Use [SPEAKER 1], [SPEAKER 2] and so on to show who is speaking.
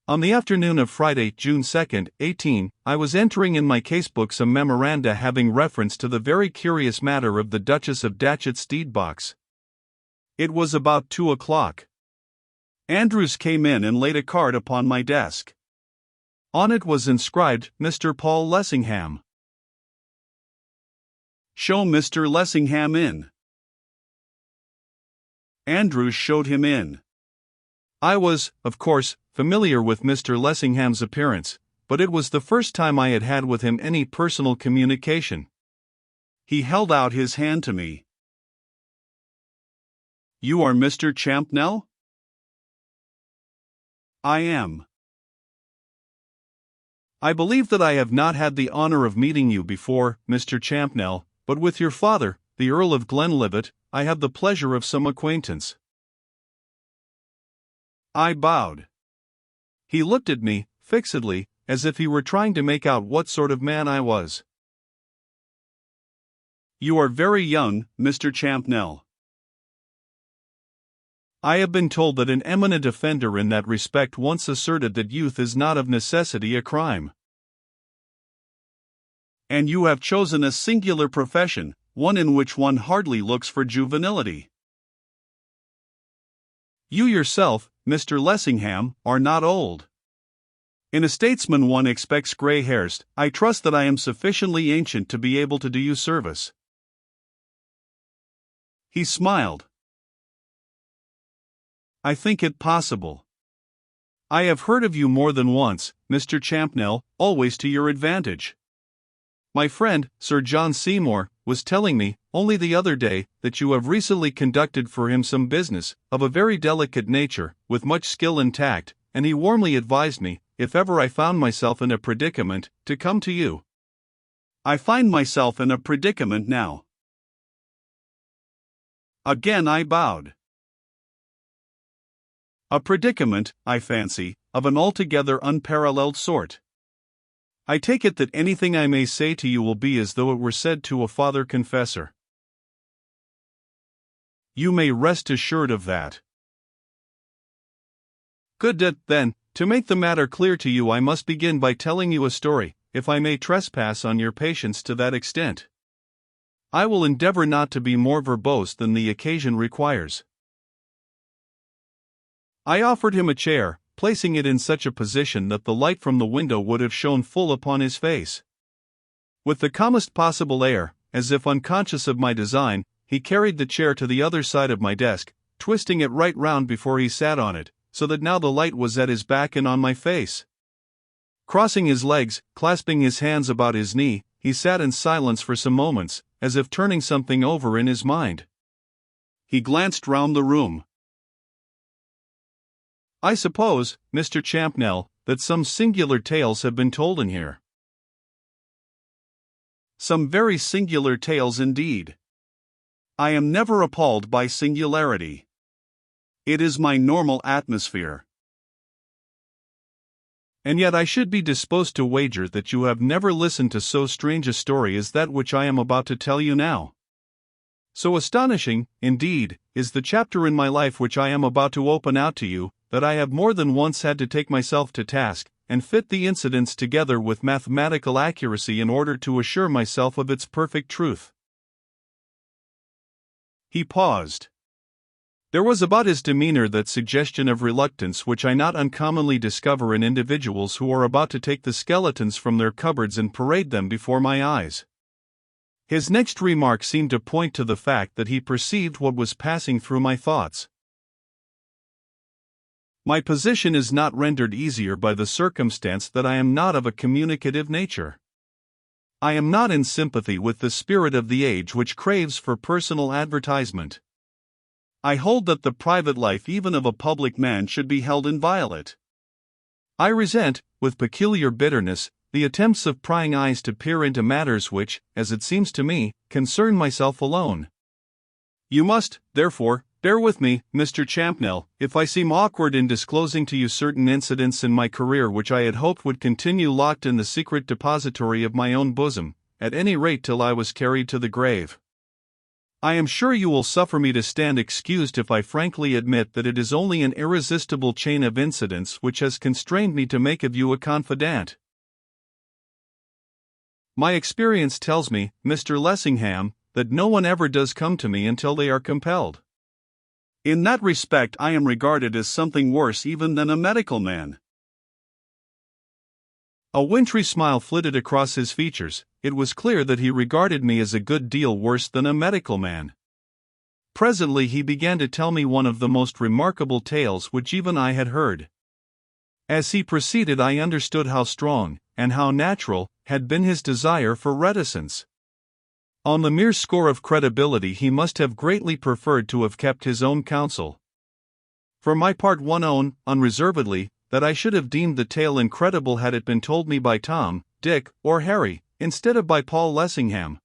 [SPEAKER 1] On the afternoon of Friday, June 2, 18, I was entering in my casebook some memoranda having reference to the very curious matter of the Duchess of Datchet's deed box. It was about 2 o'clock. Andrews came in and laid a card upon my desk. On it was inscribed, Mr. Paul Lessingham. "Show Mr. Lessingham in." Andrews showed him in. I was, of course, familiar with Mr. Lessingham's appearance, but it was the first time I had had with him any personal communication. He held out his hand to me. "You are Mr. Champnell?" "I am." "I believe that I have not had the honor of meeting you before, Mr. Champnell, but with your father, the Earl of Glenlivet, I have the pleasure of some acquaintance." I bowed. He looked at me, fixedly, as if he were trying to make out what sort of man I was. "You are very young, Mr. Champnell." I have been told that an eminent offender in that respect once asserted that youth is not of necessity a crime. "And you have chosen a singular profession, one in which one hardly looks for juvenility. You yourself, Mr. Lessingham, are not old. In a statesman one expects grey hairs. I trust that I am sufficiently ancient to be able to do you service." He smiled. "I think it possible. I have heard of you more than once, Mr. Champnell, always to your advantage. My friend, Sir John Seymour, was telling me, only the other day, that you have recently conducted for him some business, of a very delicate nature, with much skill and tact, and he warmly advised me, if ever I found myself in a predicament, to come to you. I find myself in a predicament now." Again I bowed. "A predicament, I fancy, of an altogether unparalleled sort. I take it that anything I may say to you will be as though it were said to a father confessor." "You may rest assured of that." "Good, then, to make the matter clear to you I must begin by telling you a story, if I may trespass on your patience to that extent. I will endeavor not to be more verbose than the occasion requires." I offered him a chair, placing it in such a position that the light from the window would have shone full upon his face. With the calmest possible air, as if unconscious of my design, he carried the chair to the other side of my desk, twisting it right round before he sat on it, so that now the light was at his back and on my face. Crossing his legs, clasping his hands about his knee, he sat in silence for some moments, as if turning something over in his mind. He glanced round the room. "I suppose, Mr. Champnell, that some singular tales have been told in here." "Some very singular tales indeed. I am never appalled by singularity. It is my normal atmosphere." "And yet I should be disposed to wager that you have never listened to so strange a story as that which I am about to tell you now. So astonishing, indeed, is the chapter in my life which I am about to open out to you, that I have more than once had to take myself to task, and fit the incidents together with mathematical accuracy in order to assure myself of its perfect truth." He paused. There was about his demeanor that suggestion of reluctance which I not uncommonly discover in individuals who are about to take the skeletons from their cupboards and parade them before my eyes. His next remark seemed to point to the fact that he perceived what was passing through my thoughts. "My position is not rendered easier by the circumstance that I am not of a communicative nature. I am not in sympathy with the spirit of the age which craves for personal advertisement. I hold that the private life even of a public man should be held inviolate. I resent, with peculiar bitterness, the attempts of prying eyes to peer into matters which, as it seems to me, concern myself alone. You must, therefore, bear with me, Mr. Champnell, if I seem awkward in disclosing to you certain incidents in my career which I had hoped would continue locked in the secret depository of my own bosom, at any rate till I was carried to the grave. I am sure you will suffer me to stand excused if I frankly admit that it is only an irresistible chain of incidents which has constrained me to make of you a confidant. My experience tells me, Mr. Lessingham, that no one ever does come to me until they are compelled. In that respect I am regarded as something worse even than a medical man. A wintry smile flitted across his features. It was clear that he regarded me as a good deal worse than a medical man. Presently he began to tell me one of the most remarkable tales which even I had heard. As he proceeded I understood how strong, and how natural, had been his desire for reticence. On the mere score of credibility he must have greatly preferred to have kept his own counsel. For my part one own, unreservedly, that I should have deemed the tale incredible had it been told me by Tom, Dick, or Harry, instead of by Paul Lessingham.